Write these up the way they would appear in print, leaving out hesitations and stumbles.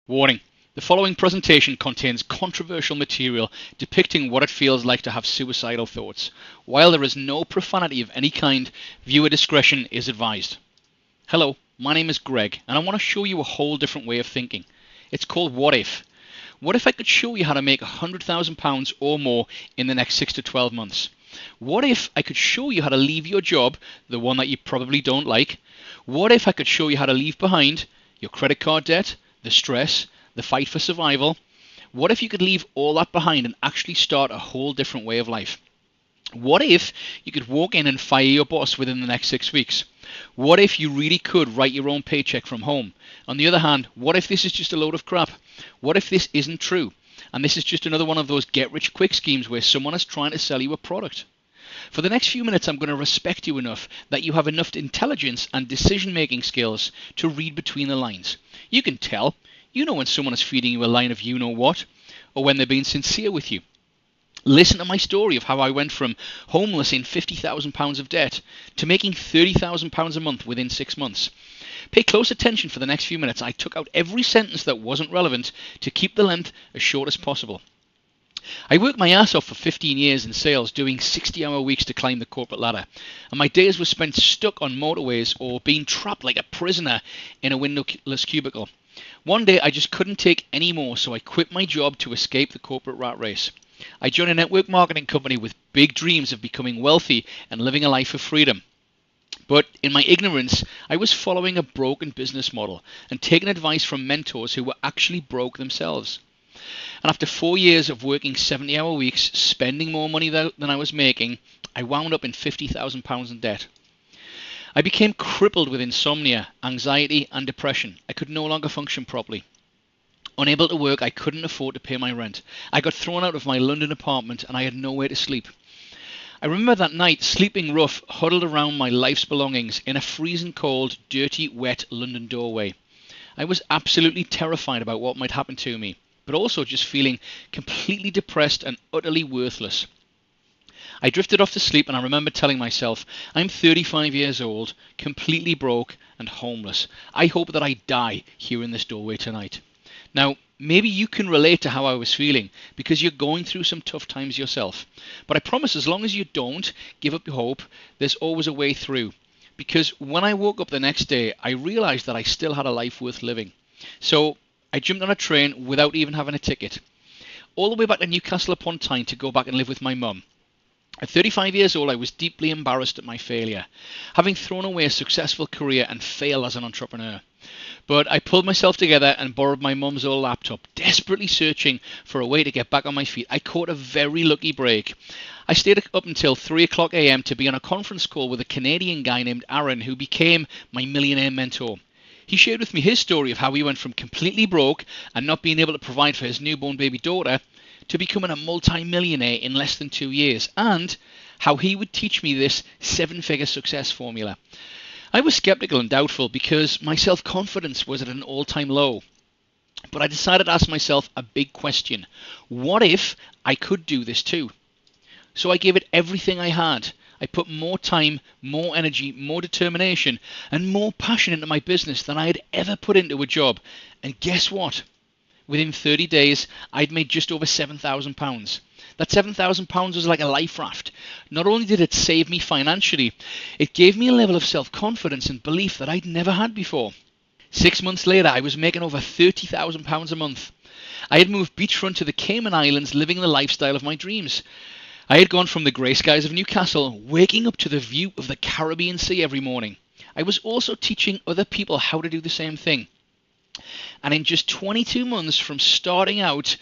Warning: the following presentation contains controversial material depicting what it feels like to have suicidal thoughts. While there is no profanity of any kind, viewer discretion is advised. Hello, my name is Greg, and I want to show you a whole different way of thinking. It's called What If. What if I could show you how to make £100,000 or more in the next 6 to 12 months? What if I could show you how to leave your job, the one that you probably don't like? What if I could show you how to leave behind your credit card debt, the stress, the fight for survival? What if you could leave all that behind and actually start a whole different way of life? What if you could walk in and fire your boss within the next 6 weeks? What if you really could write your own paycheck from home? On the other hand, what if this is just a load of crap? What if this isn't true? And this is just another one of those get-rich-quick schemes where someone is trying to sell you a product. For the next few minutes, I'm going to respect you enough that you have enough intelligence and decision-making skills to read between the lines. You can tell. You know when someone is feeding you a line of you-know-what, or when they're being sincere with you. Listen to my story of how I went from homeless in £50,000 of debt to making £30,000 a month within 6 months. Pay close attention for the next few minutes. I took out every sentence that wasn't relevant to keep the length as short as possible. I worked my ass off for 15 years in sales, doing 60-hour weeks to climb the corporate ladder, and my days were spent stuck on motorways or being trapped like a prisoner in a windowless cubicle. One day I just couldn't take any more, so I quit my job to escape the corporate rat race. I joined a network marketing company with big dreams of becoming wealthy and living a life of freedom. But in my ignorance, I was following a broken business model and taking advice from mentors who were actually broke themselves. And after 4 years of working 70-hour weeks, spending more money than I was making, I wound up in £50,000 in debt. I became crippled with insomnia, anxiety and depression. I could no longer function properly. Unable to work, I couldn't afford to pay my rent. I got thrown out of my London apartment and I had nowhere to sleep. I remember that night sleeping rough, huddled around my life's belongings in a freezing cold, dirty, wet London doorway. I was absolutely terrified about what might happen to me, but also just feeling completely depressed and utterly worthless. I drifted off to sleep and I remember telling myself, I'm 35 years old, completely broke and homeless. I hope that I die here in this doorway tonight. Now, maybe you can relate to how I was feeling because you're going through some tough times yourself. But I promise as long as you don't give up your hope, there's always a way through. Because when I woke up the next day, I realized that I still had a life worth living. So I jumped on a train without even having a ticket, all the way back to Newcastle upon Tyne to go back and live with my mum. At 35 years old, I was deeply embarrassed at my failure, having thrown away a successful career and failed as an entrepreneur. But I pulled myself together and borrowed my mum's old laptop, desperately searching for a way to get back on my feet. I caught a very lucky break. I stayed up until 3 o'clock a.m. to be on a conference call with a Canadian guy named Aaron, who became my millionaire mentor. He shared with me his story of how he went from completely broke and not being able to provide for his newborn baby daughter to becoming a multi-millionaire in less than 2 years, and how he would teach me this 7-figure success formula. I was skeptical and doubtful because my self-confidence was at an all-time low. But I decided to ask myself a big question. What if I could do this too? So I gave it everything I had. I put more time, more energy, more determination, and more passion into my business than I had ever put into a job. And guess what? Within 30 days, I'd made just over £7,000. That £7,000 was like a life raft. Not only did it save me financially, it gave me a level of self-confidence and belief that I'd never had before. 6 months later, I was making over £30,000 a month. I had moved beachfront to the Cayman Islands, living the lifestyle of my dreams. I had gone from the grey skies of Newcastle, waking up to the view of the Caribbean Sea every morning. I was also teaching other people how to do the same thing. And in just 22 months from starting out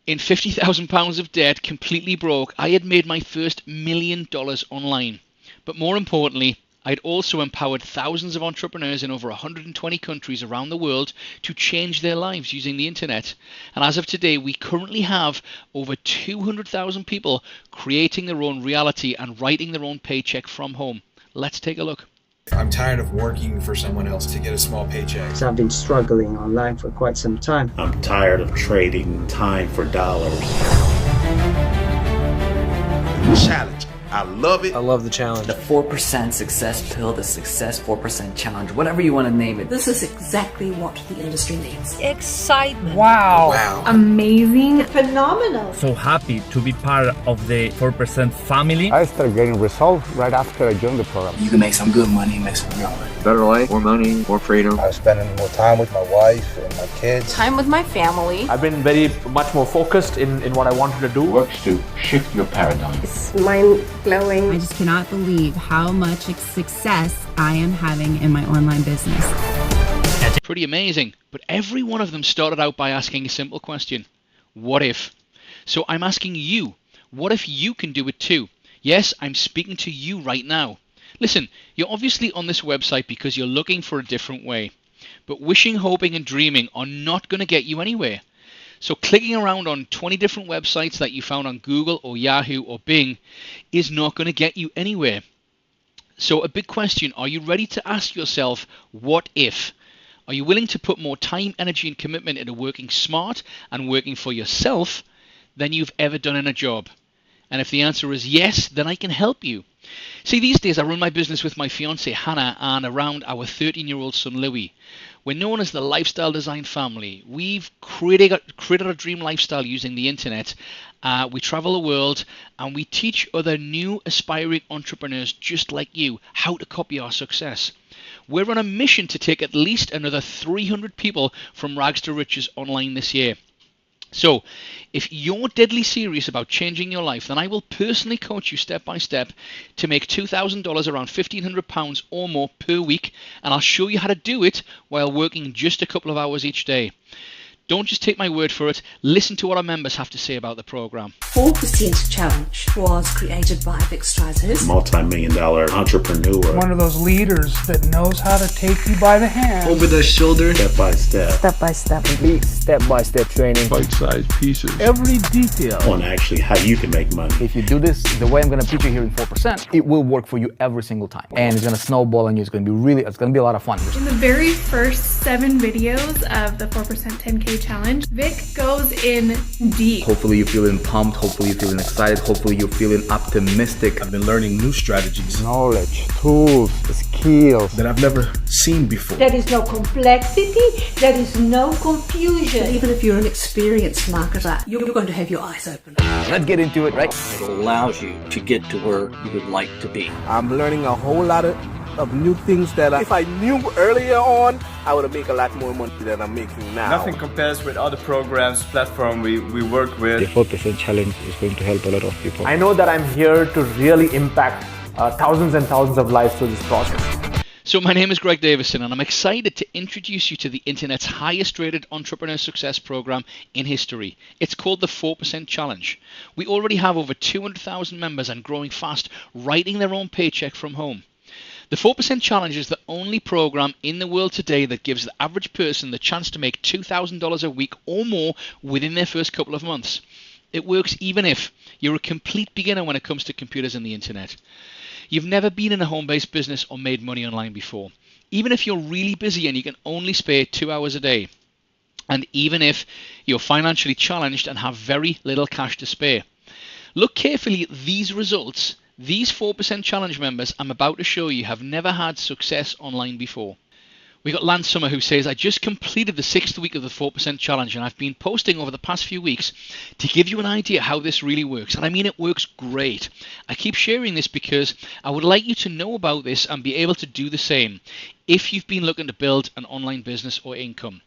in £50,000 of debt, completely broke, I had made my first $1 million online. But more importantly, I'd also empowered thousands of entrepreneurs in over 120 countries around the world to change their lives using the internet. And as of today, we currently have over 200,000 people creating their own reality and writing their own paycheck from home. Let's take a look. I'm tired of working for someone else to get a small paycheck. So I've been struggling online for quite some time. I'm tired of trading time for dollars. Challenge. I love it. I love the challenge. The 4% Success Pill, the Success 4% Challenge, whatever you want to name it. This is exactly what the industry needs. Excitement. Wow. Amazing. Phenomenal. So happy to be part of the 4% family. I started getting results right after I joined the program. You can make some good money, make some real money. Better life, more money, more freedom. I was spending more time with my wife and my kids. Time with my family. I've been very much more focused in what I wanted to do. Works to shift your paradigm. It's mind-blowing. I just cannot believe how much success I am having in my online business. It's pretty amazing, but every one of them started out by asking a simple question. What if? So I'm asking you, what if you can do it too? Yes, I'm speaking to you right now. Listen, you're obviously on this website because you're looking for a different way. But wishing, hoping and dreaming are not going to get you anywhere. So clicking around on 20 different websites that you found on Google or Yahoo or Bing is not going to get you anywhere. So a big question, are you ready to ask yourself, what if? Are you willing to put more time, energy and commitment into working smart and working for yourself than you've ever done in a job? And if the answer is yes, then I can help you. See, these days I run my business with my fiancée Hannah and around our 13-year-old son Louis. We're known as the Lifestyle Design Family. We've created a dream lifestyle using the internet. We travel the world and we teach other new aspiring entrepreneurs just like you how to copy our success. We're on a mission to take at least another 300 people from rags to riches online this year. So, if you're deadly serious about changing your life, then I will personally coach you step by step to make $2,000, around £1,500 or more per week, and I'll show you how to do it while working just a couple of hours each day. Don't just take my word for it, listen to what our members have to say about the program. 4% Challenge was created by Vic Strizos. Multi-million-dollar entrepreneur. One of those leaders that knows how to take you by the hand. Over the shoulder. Step by step. Step by step. Complete step-by-step training. Bite-sized pieces. Every detail. On actually how you can make money. If you do this the way I'm going to teach you here in 4%, it will work for you every single time. And it's going to snowball on you. It's going to be a lot of fun. In the very first 7 videos of the 4% 10K Challenge, Vic goes in deep. Hopefully you're feeling pumped. Hopefully you're feeling excited. Hopefully you're feeling optimistic. I've been learning new strategies Knowledge, tools, skills that I've never seen before. There is no complexity, there is no confusion. Even if you're an experienced marketer, you're going to have your eyes open. Let's get into it, right? It allows you to get to where you would like to be. I'm learning a whole lot of new things that if I knew earlier on, I would have made a lot more money than I'm making now. Nothing compares with other programs, platform we work with. The 4% challenge is going to help a lot of people. I know that I'm here to really impact thousands and thousands of lives through this process. So my name is Greg Davison and I'm excited to introduce you to the internet's highest rated entrepreneur success program in history. It's called the 4% Challenge. We already have over 200,000 members and growing fast, writing their own paycheck from home. The 4% Challenge is the only program in the world today that gives the average person the chance to make $2,000 a week or more within their first couple of months. It works even if you're a complete beginner when it comes to computers and the internet. You've never been in a home-based business or made money online before. Even if you're really busy and you can only spare 2 hours a day. And even if you're financially challenged and have very little cash to spare. Look carefully at these results. These 4% Challenge members I'm about to show you have never had success online before. We got Lance Summer who says, I just completed the 6th week of the 4% Challenge and I've been posting over the past few weeks to give you an idea how this really works. And I mean, it works great. I keep sharing this because I would like you to know about this and be able to do the same if you've been looking to build an online business or income.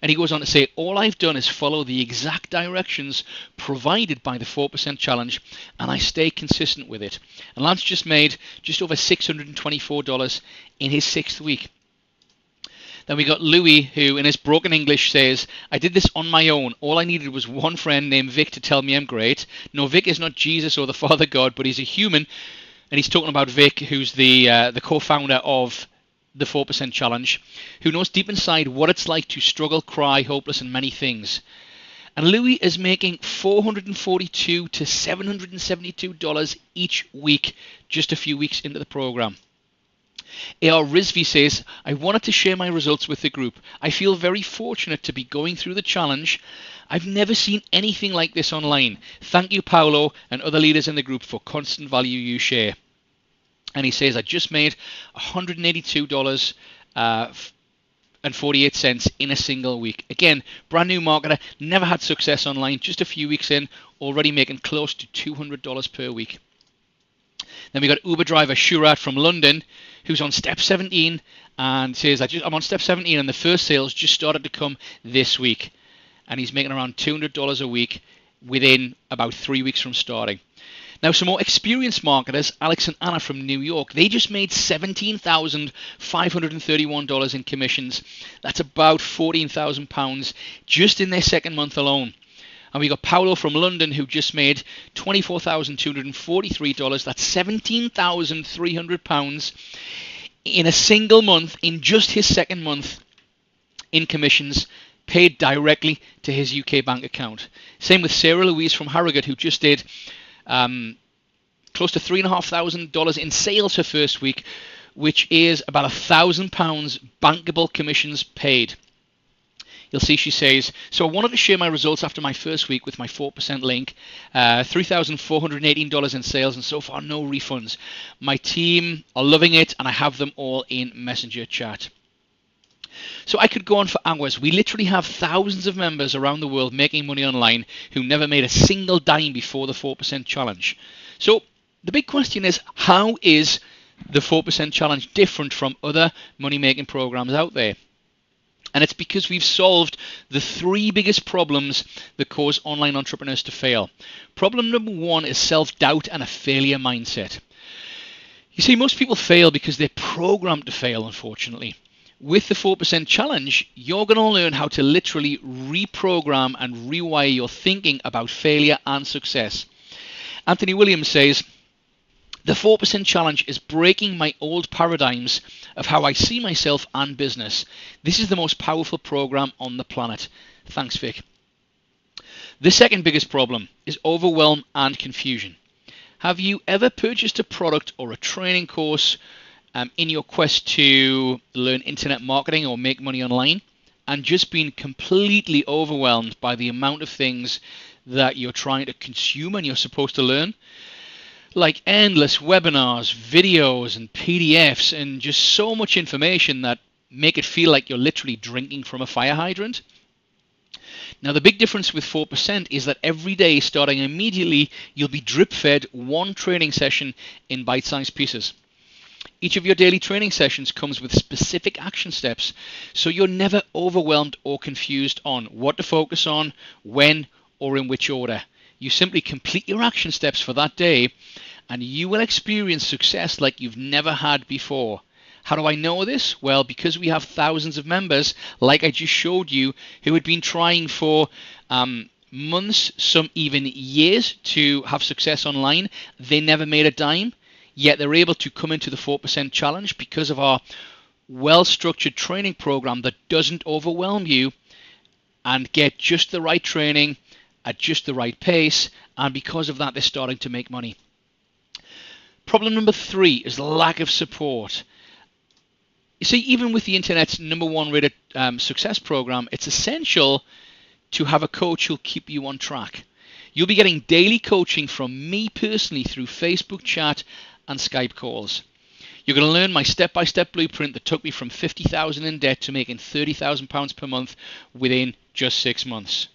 And he goes on to say, all I've done is follow the exact directions provided by the 4% Challenge and I stay consistent with it. And Lance just made just over $624 in his 6th week. Then we got Louis, who in his broken English says, I did this on my own. All I needed was one friend named Vic to tell me I'm great. No, Vic is not Jesus or the Father God, but he's a human. And he's talking about Vic, who's the co-founder of the 4% Challenge, who knows deep inside what it's like to struggle, cry, hopeless, and many things. And Louis is making $442 to $772 each week just a few weeks into the program. A.R. Rizvi says, I wanted to share my results with the group. I feel very fortunate to be going through the challenge. I've never seen anything like this online. Thank you, Paolo, and other leaders in the group for constant value you share. And he says, I just made $182 and 48 cents in a single week. Again, brand new marketer, never had success online, just a few weeks in, already making close to $200 per week. Then we got Uber driver Shurat from London, who's on step 17 and says, I'm on step 17 and the first sales just started to come this week. And he's making around $200 a week within about 3 weeks from starting. Now, some more experienced marketers, Alex and Anna from New York, they just made $17,531 in commissions. That's about £14,000 just in their second month alone. And we got Paolo from London, who just made $24,243. That's £17,300 in a single month, in just his second month, in commissions paid directly to his UK bank account. Same with Sarah Louise from Harrogate, who just did close to $3,500 in sales her first week, which is about £1,000 bankable commissions paid. You'll see she says, so I wanted to share my results after my first week with my 4% link, $3,418 in sales, and so far no refunds. My team are loving it, and I have them all in Messenger chat. So I could go on for hours. We literally have thousands of members around the world making money online who never made a single dime before the 4% challenge. So the big question is, how is the 4% challenge different from other money-making programs out there? And it's because we've solved the three biggest problems that cause online entrepreneurs to fail. Problem number one is self-doubt and a failure mindset. You see, most people fail because they're programmed to fail, unfortunately. With the 4% challenge, you're going to learn how to literally reprogram and rewire your thinking about failure and success. Anthony Williams says, the 4% challenge is breaking my old paradigms of how I see myself and business. This is the most powerful program on the planet. Thanks, Vic. The second biggest problem is overwhelm and confusion. Have you ever purchased a product or a training course in your quest to learn internet marketing or make money online and just been completely overwhelmed by the amount of things that you're trying to consume and you're supposed to learn? Like endless webinars, videos, and PDFs, and just so much information that make it feel like you're literally drinking from a fire hydrant. Now, the big difference with 4% is that every day, starting immediately, you'll be drip-fed one training session in bite-sized pieces. Each of your daily training sessions comes with specific action steps, so you're never overwhelmed or confused on what to focus on, when, or in which order. You simply complete your action steps for that day, and you will experience success like you've never had before. How do I know this? Well, because we have thousands of members, like I just showed you, who had been trying for months, some even years, to have success online. They never made a dime, yet they're able to come into the 4% challenge because of our well-structured training program that doesn't overwhelm you, and get just the right training at just the right pace, and because of that, they're starting to make money. Problem number three is lack of support. You see, even with the internet's #1 rated success program, it's essential to have a coach who'll keep you on track. You'll be getting daily coaching from me personally through Facebook chat and Skype calls. You're going to learn my step-by-step blueprint that took me from $50,000 in debt to making £30,000 per month within just 6 months.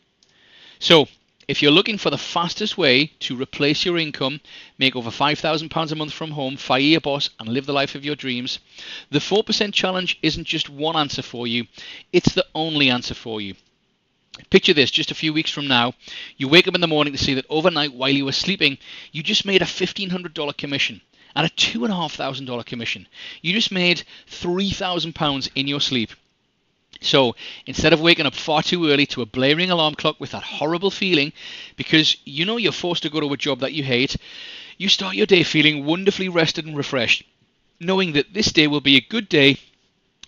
So, if you're looking for the fastest way to replace your income, make over £5,000 a month from home, fire your boss, and live the life of your dreams, the 4% challenge isn't just one answer for you, it's the only answer for you. Picture this, just a few weeks from now, you wake up in the morning to see that overnight while you were sleeping, you just made a $1,500 commission and a $2,500 commission. You just made £3,000 in your sleep. So instead of waking up far too early to a blaring alarm clock with that horrible feeling because you know you're forced to go to a job that you hate, you start your day feeling wonderfully rested and refreshed, knowing that this day will be a good day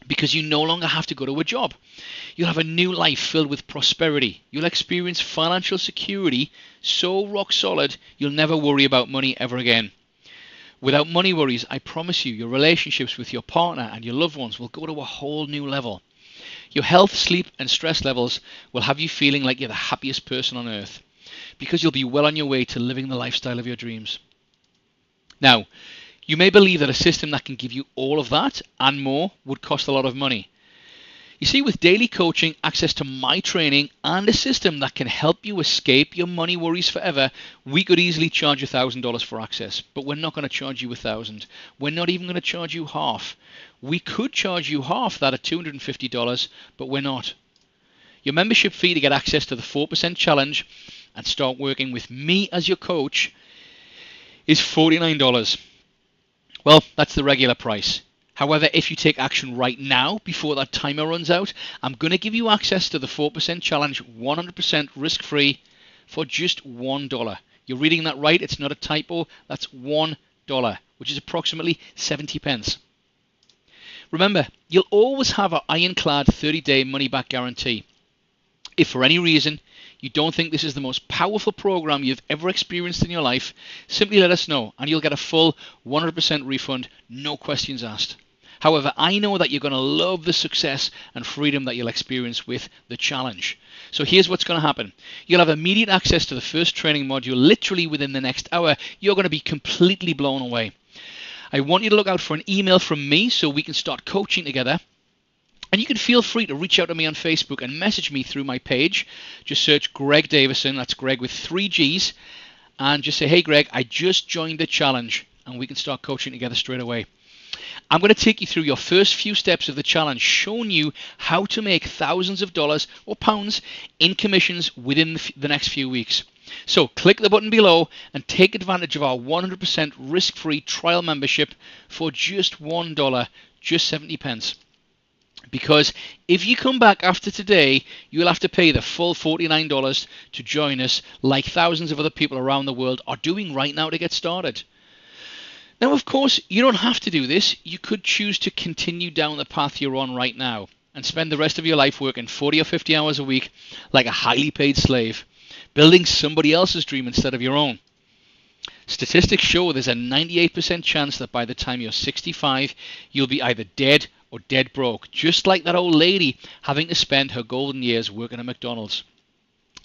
because you no longer have to go to a job. You'll have a new life filled with prosperity. You'll experience financial security so rock solid you'll never worry about money ever again. Without money worries, I promise you, your relationships with your partner and your loved ones will go to a whole new level. Your health, sleep and stress levels will have you feeling like you're the happiest person on earth, because you'll be well on your way to living the lifestyle of your dreams. Now, you may believe that a system that can give you all of that and more would cost a lot of money. You see, with daily coaching, access to my training, and a system that can help you escape your money worries forever, we could easily charge you $1,000 for access. But we're not going to charge you $1,000. We're not even going to charge you half. We could charge you half that at $250, but we're not. Your membership fee to get access to the 4% challenge and start working with me as your coach is $49. Well, that's the regular price. However, if you take action right now before that timer runs out, I'm going to give you access to the 4% challenge 100% risk-free for just $1. You're reading that right, it's not a typo, that's $1, which is approximately 70 pence. Remember, you'll always have an ironclad 30-day money-back guarantee. If for any reason you don't think this is the most powerful program you've ever experienced in your life, simply let us know and you'll get a full 100% refund, no questions asked. However, I know that you're going to love the success and freedom that you'll experience with the challenge. So here's what's going to happen. You'll have immediate access to the first training module literally within the next hour. You're going to be completely blown away. I want you to look out for an email from me so we can start coaching together. And you can feel free to reach out to me on Facebook and message me through my page. Just search Greg Davison, that's Greg with 3 G's, and just say, hey Greg, I just joined the challenge, and we can start coaching together straight away. I'm going to take you through your first few steps of the challenge, showing you how to make thousands of dollars or pounds in commissions within the next few weeks. So click the button below and take advantage of our 100% risk-free trial membership for just $1, just 70 pence. Because if you come back after today, you'll have to pay the full $49 to join us, like thousands of other people around the world are doing right now to get started. Now, of course, you don't have to do this. You could choose to continue down the path you're on right now and spend the rest of your life working 40 or 50 hours a week like a highly paid slave, building somebody else's dream instead of your own. Statistics show there's a 98% chance that by the time you're 65, you'll be either dead or dead broke, just like that old lady having to spend her golden years working at McDonald's.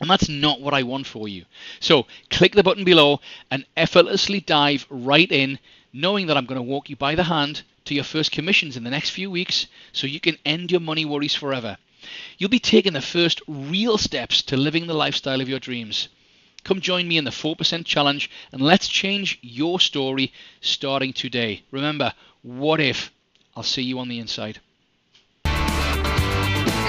And that's not what I want for you. So click the button below and effortlessly dive right in, knowing that I'm going to walk you by the hand to your first commissions in the next few weeks so you can end your money worries forever. You'll be taking the first real steps to living the lifestyle of your dreams. Come join me in the 4% challenge and let's change your story starting today. Remember, what if? I'll see you on the inside.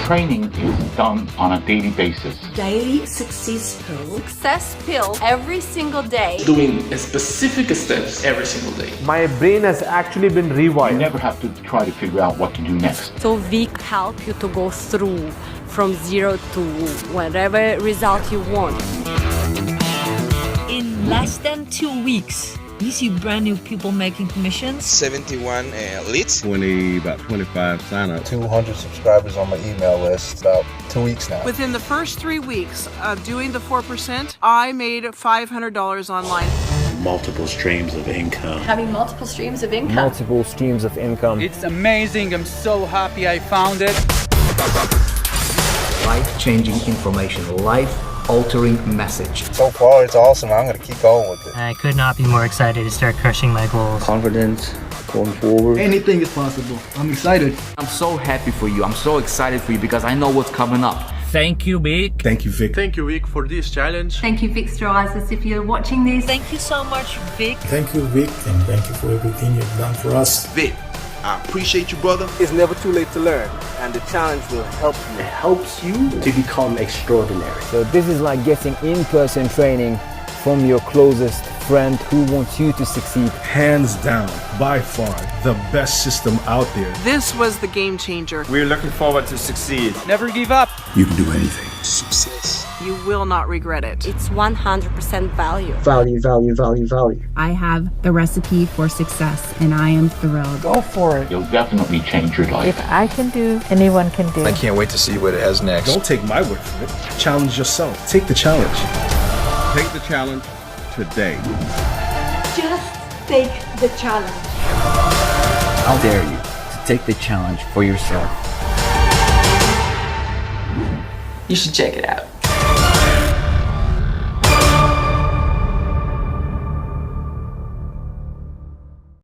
Training is done on a daily basis. Daily success pill. Success pill every single day. Doing a specific steps every single day. My brain has actually been rewired. You never have to try to figure out what to do next. So Vic help you to go through from 0 to whatever result you want. In less than 2 weeks, you see brand new people making commissions. 71 leads. About 25 sign-ups. 200 subscribers on my email list. About 2 weeks now. Within the first 3 weeks of doing the 4%, I made $500 online. Multiple streams of income. Having multiple streams of income. Multiple streams of income. It's amazing. I'm so happy I found it. Life-changing information. Life-altering message. So far, it's awesome. I'm going to keep going with it. I could not be more excited to start crushing my goals. Confidence going forward. Anything is possible. I'm excited. I'm so happy for you. I'm so excited for you because I know what's coming up. Thank you, Vic. Thank you, Vic. Thank you, Vic, for this challenge. Thank you, Vic Strazis, if you're watching this. Thank you so much, Vic. Thank you, Vic, and thank you for everything you've done for us. Vic, I appreciate you, brother. It's never too late to learn, and the challenge will help you. It helps you to become extraordinary. So this is like getting in-person training from your closest friend who wants you to succeed. Hands down, by far, the best system out there. This was the game changer. We're looking forward to succeed. Never give up. You can do anything. Success. You will not regret it. It's 100% value. Value, value, value, value. I have the recipe for success and I am thrilled. Go for it. You'll definitely change your life. If I can do, anyone can do. I can't wait to see what it has next. Don't take my word for it. Challenge yourself. Take the challenge. Take the challenge today. Just take the challenge. How dare you to take the challenge for yourself? You should check it out.